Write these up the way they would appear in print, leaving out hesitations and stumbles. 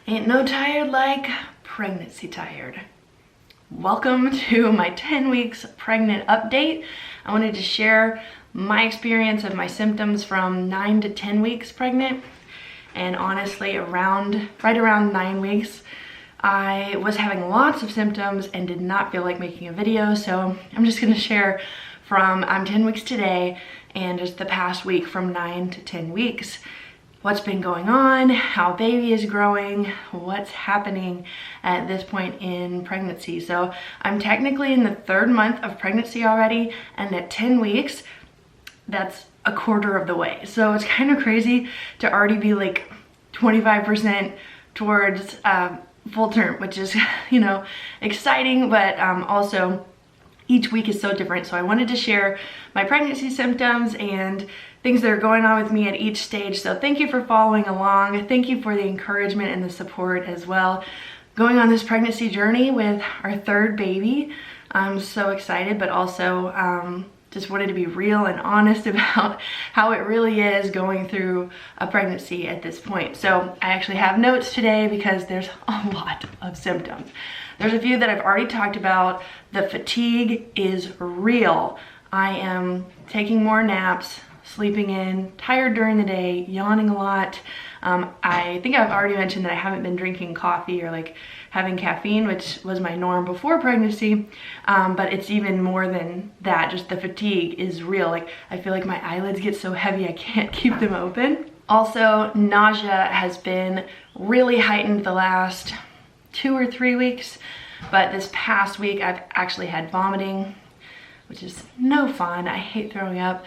Ain't no tired like pregnancy tired. Welcome to my 10 weeks pregnant update. I wanted to share my experience of my symptoms from 9 to 10 weeks pregnant. And honestly, right around 9 weeks, I was having lots of symptoms and did not feel like making a video. So I'm just gonna share from I'm 10 weeks today and just the past week from 9 to 10 weeks. What's been going on, how baby is growing, what's happening at this point in pregnancy. So I'm technically in the 3rd month of pregnancy already, and at 10 weeks, that's a quarter of the way. So it's kind of crazy to already be like 25% towards full term, which is, exciting, but also each week is so different. So I wanted to share my pregnancy symptoms and things that are going on with me at each stage. So thank you for following along. Thank you for the encouragement and the support as well. Going on this pregnancy journey with our 3rd baby. I'm so excited, but also just wanted to be real and honest about how it really is going through a pregnancy at this point. So I actually have notes today because there's a lot of symptoms. There's a few that I've already talked about. The fatigue is real. I am taking more naps, sleeping in, tired during the day, yawning a lot. I think I've already mentioned that I haven't been drinking coffee or like having caffeine, which was my norm before pregnancy, but it's even more than that. Just the fatigue is real. Like I feel like my eyelids get so heavy I can't keep them open. Also, nausea has been really heightened the last 2 or 3 weeks, but this past week I've actually had vomiting, which is no fun. I hate throwing up.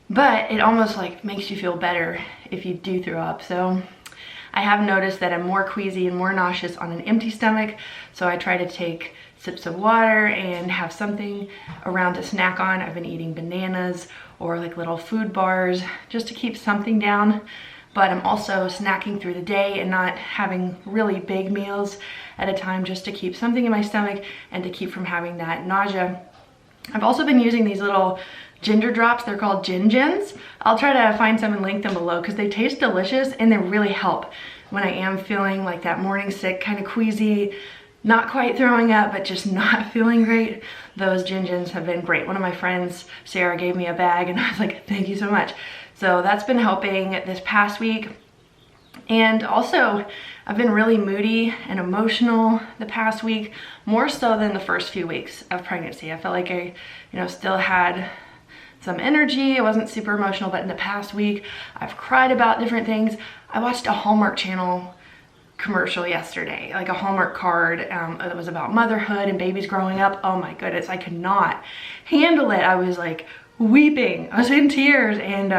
But it almost like makes you feel better if you do throw up. So I have noticed that I'm more queasy and more nauseous on an empty stomach. So I try to take sips of water and have something around to snack on. I've been eating bananas or like little food bars just to keep something down. But I'm also snacking through the day and not having really big meals at a time just to keep something in my stomach and to keep from having that nausea. I've also been using these little ginger drops. They're called Gin-Gins. I'll try to find some and link them below because they taste delicious and they really help when I am feeling like that morning sick, kind of queasy, not quite throwing up, but just not feeling great. Those Gin-Gins have been great. One of my friends, Sarah, gave me a bag and I was like, thank you so much. So that's been helping this past week. And also, I've been really moody and emotional the past week, more so than the first few weeks of pregnancy. I felt like I, still had some energy. I wasn't super emotional, but in the past week, I've cried about different things. I watched a Hallmark Channel commercial yesterday, like a Hallmark card that was about motherhood and babies growing up. Oh my goodness, I could not handle it. I was like weeping. I was in tears, and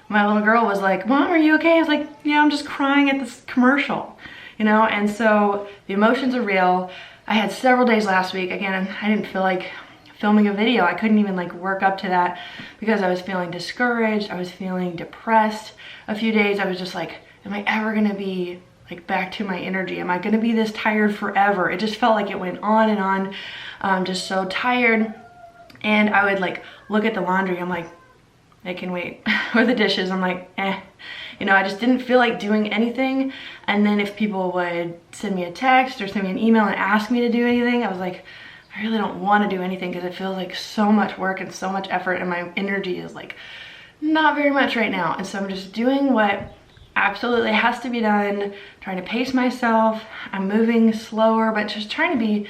my little girl was like, Mom, are you okay? I was like, yeah, I'm just crying at this commercial, and so the emotions are real. I had several days last week. Again, I didn't feel like filming a video. I couldn't even like work up to that because I was feeling discouraged. I was feeling depressed. A few days I was just like, am I ever gonna be like back to my energy? Am I gonna be this tired forever? It just felt like it went on and on, just so tired. And I would like look at the laundry, I'm like, I can wait. Or the dishes, I'm like, I just didn't feel like doing anything. And then if people would send me a text or send me an email and ask me to do anything, I was like, I really don't want to do anything because it feels like so much work and so much effort, and my energy is like not very much right now. And so I'm just doing what absolutely has to be done, trying to pace myself. I'm moving slower, but just trying to be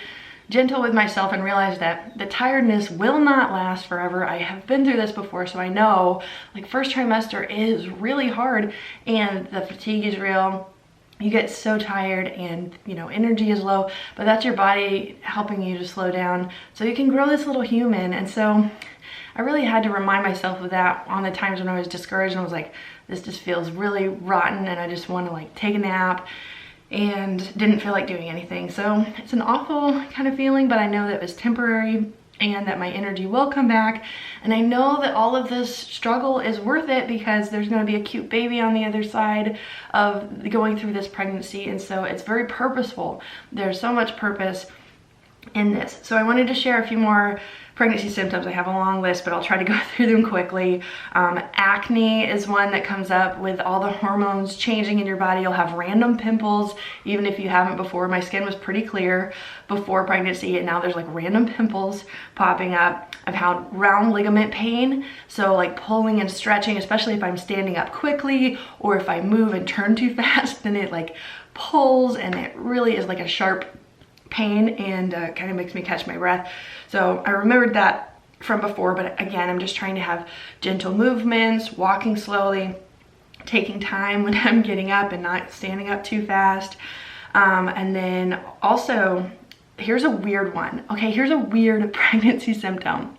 gentle with myself and realize that the tiredness will not last forever. I have been through this before, so I know like first trimester is really hard and the fatigue is real. You get so tired and energy is low, but that's your body helping you to slow down so you can grow this little human. And so I really had to remind myself of that on the times when I was discouraged and I was like, this just feels really rotten and I just want to like take a nap, and didn't feel like doing anything. So it's an awful kind of feeling, but I know that it was temporary and that my energy will come back. And I know that all of this struggle is worth it because there's going to be a cute baby on the other side of going through this pregnancy. And so it's very purposeful. There's so much purpose in this. So I wanted to share a few more pregnancy symptoms. I have a long list, but I'll try to go through them quickly. Acne is one that comes up with all the hormones changing in your body. You'll have random pimples, even if you haven't before. My skin was pretty clear before pregnancy, and now there's like random pimples popping up. I've had round ligament pain, so like pulling and stretching, especially if I'm standing up quickly or if I move and turn too fast, then it like pulls, and it really is like a sharp pain, and kind of makes me catch my breath. So I remembered that from before, but again, I'm just trying to have gentle movements, walking slowly, taking time when I'm getting up and not standing up too fast. And then also, here's a weird one. Okay, here's a weird pregnancy symptom.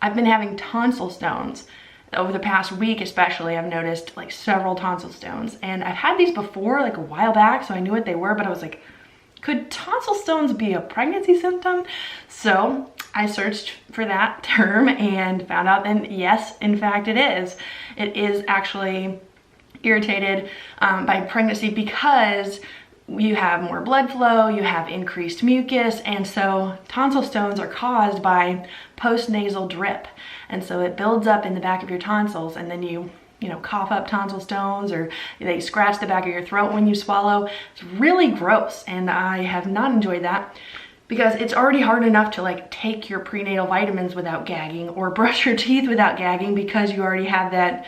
I've been having tonsil stones. Over the past week especially, I've noticed like several tonsil stones, and I've had these before like a while back, so I knew what they were, but I was like, could tonsil stones be a pregnancy symptom? So I searched for that term and found out that yes, in fact it is. It is actually irritated by pregnancy because you have more blood flow, you have increased mucus, and so tonsil stones are caused by postnasal drip. And so it builds up in the back of your tonsils, and then you cough up tonsil stones, or they scratch the back of your throat when you swallow. It's really gross, and I have not enjoyed that because it's already hard enough to like take your prenatal vitamins without gagging or brush your teeth without gagging because you already have that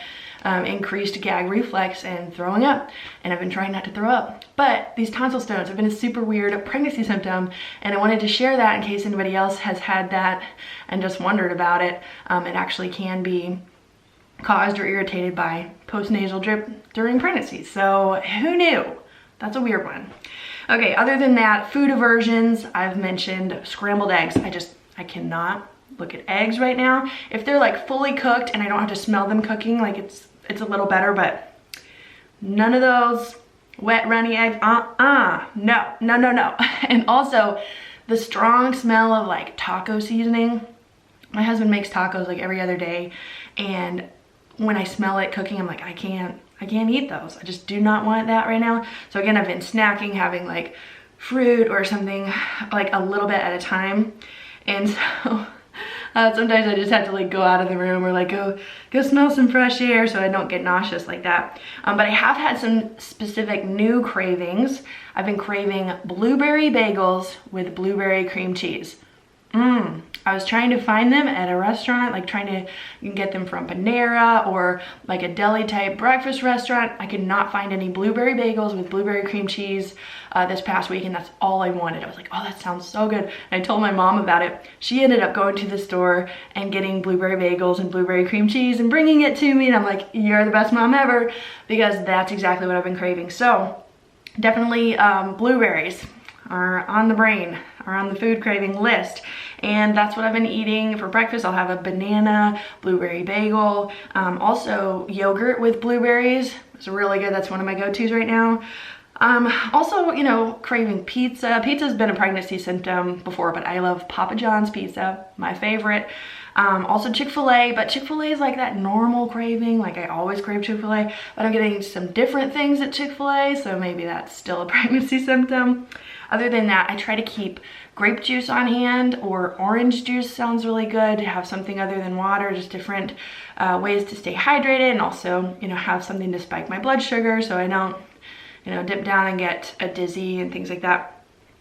increased gag reflex and throwing up. And I've been trying not to throw up. But these tonsil stones have been a super weird pregnancy symptom, and I wanted to share that in case anybody else has had that and just wondered about it. It actually can be caused or irritated by postnasal drip during pregnancy. So who knew? That's a weird one. Okay, other than that, food aversions, I've mentioned scrambled eggs. I cannot look at eggs right now. If they're like fully cooked and I don't have to smell them cooking, like it's a little better, but none of those wet runny eggs, no. And also the strong smell of like taco seasoning. My husband makes tacos like every other day, and when I smell it cooking, I'm like, I can't eat those. I just do not want that right now. So again, I've been snacking, having like fruit or something like a little bit at a time. And so sometimes I just have to like go out of the room or like go smell some fresh air so I don't get nauseous like that. But I have had some specific new cravings. I've been craving blueberry bagels with blueberry cream cheese. I was trying to find them at a restaurant, like trying to get them from Panera or like a deli type breakfast restaurant. I could not find any blueberry bagels with blueberry cream cheese this past week, and that's all I wanted. I was like, oh, that sounds so good. And I told my mom about it. She ended up going to the store and getting blueberry bagels and blueberry cream cheese and bringing it to me, and I'm like, you're the best mom ever, because that's exactly what I've been craving. So definitely blueberries are on the brain, are on the food craving list, and that's what I've been eating for breakfast. I'll have a banana blueberry bagel, also yogurt with blueberries. It's really good. That's one of my go-tos right now. Also, craving pizza. Pizza's been a pregnancy symptom before, but I love Papa John's pizza, my favorite. Also Chick-fil-A, but Chick-fil-A is like that normal craving. Like I always crave Chick-fil-A, but I'm getting some different things at Chick-fil-A, so maybe that's still a pregnancy symptom. Other than that, I try to keep grape juice on hand, or orange juice sounds really good to have something other than water, just different ways to stay hydrated, and also, have something to spike my blood sugar so I don't, dip down and get a dizzy and things like that.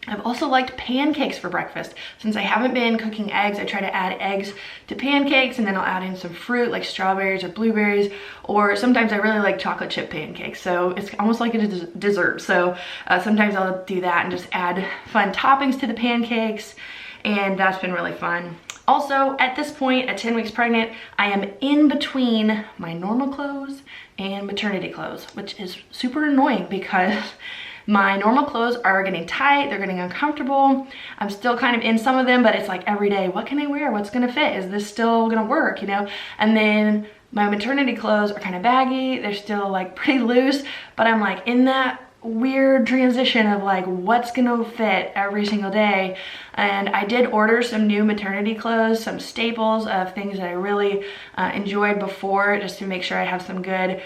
I've also liked pancakes for breakfast. Since I haven't been cooking eggs, I try to add eggs to pancakes, and then I'll add in some fruit like strawberries or blueberries, or sometimes I really like chocolate chip pancakes. So it's almost like a dessert. So sometimes I'll do that and just add fun toppings to the pancakes, and that's been really fun. Also, at this point, at 10 weeks pregnant, I am in between my normal clothes and maternity clothes, which is super annoying because my normal clothes are getting tight, they're getting uncomfortable. I'm still kind of in some of them, but it's like every day, what can I wear? What's gonna fit? Is this still gonna work, And then my maternity clothes are kind of baggy. They're still like pretty loose, but I'm like in that weird transition of like what's gonna fit every single day. And I did order some new maternity clothes, some staples of things that I really enjoyed before, just to make sure I have some good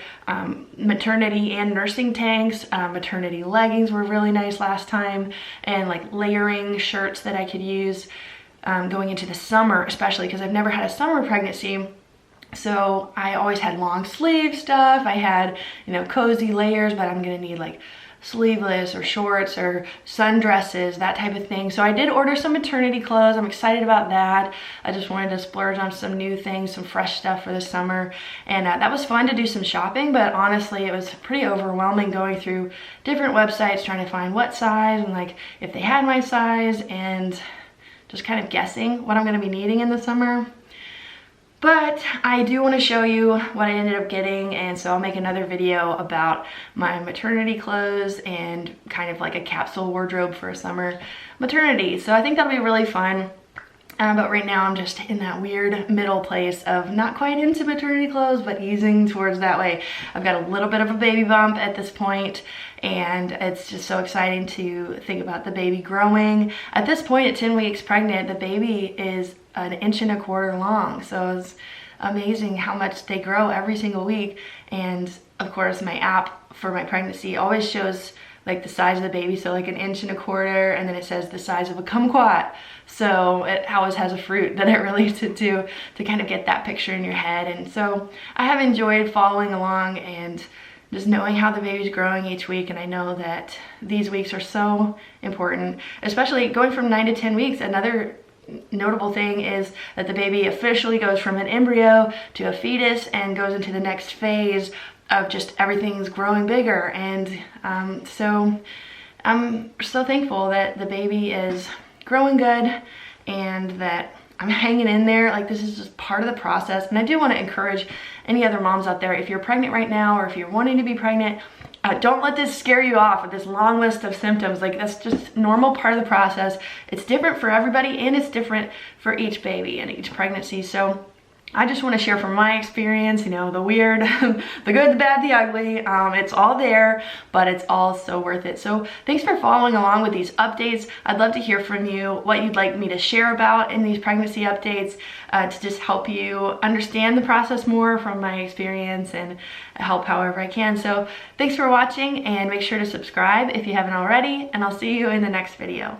maternity and nursing tanks. Maternity leggings were really nice last time, and like layering shirts that I could use going into the summer, especially because I've never had a summer pregnancy. So I always had long sleeve stuff. I had, you know, cozy layers, but I'm gonna need like sleeveless or shorts or sundresses, that type of thing. So I did order some maternity clothes. I'm excited about that. I just wanted to splurge on some new things, some fresh stuff for the summer. And that was fun to do some shopping, but honestly, it was pretty overwhelming going through different websites, trying to find what size and like if they had my size, and just kind of guessing what I'm gonna be needing in the summer. But I do want to show you what I ended up getting, and so I'll make another video about my maternity clothes and kind of like a capsule wardrobe for a summer maternity. So I think that'll be really fun. But right now I'm just in that weird middle place of not quite into maternity clothes, but easing towards that way. I've got a little bit of a baby bump at this point, and it's just so exciting to think about the baby growing. At this point, at 10 weeks pregnant, the baby is 1.25 inches long. So it's amazing how much they grow every single week. And of course, my app for my pregnancy always shows like the size of the baby, so like 1.25 inches, and then it says the size of a kumquat. So it always has a fruit that it relates it to kind of get that picture in your head. And so I have enjoyed following along and just knowing how the baby's growing each week. And I know that these weeks are so important, especially going from 9 to 10 weeks. Another notable thing is that the baby officially goes from an embryo to a fetus and goes into the next phase of just everything's growing bigger. And so I'm so thankful that the baby is growing good and that I'm hanging in there. Like, this is just part of the process. And I do want to encourage any other moms out there, if you're pregnant right now or if you're wanting to be pregnant, don't let this scare you off with this long list of symptoms. Like, that's just normal part of the process. It's different for everybody, and it's different for each baby and each pregnancy. So I just want to share from my experience, you know, the weird, the good, the bad, the ugly. It's all there, but it's all so worth it. So thanks for following along with these updates. I'd love to hear from you what you'd like me to share about in these pregnancy updates to just help you understand the process more from my experience and help however I can. So thanks for watching, and make sure to subscribe if you haven't already, and I'll see you in the next video.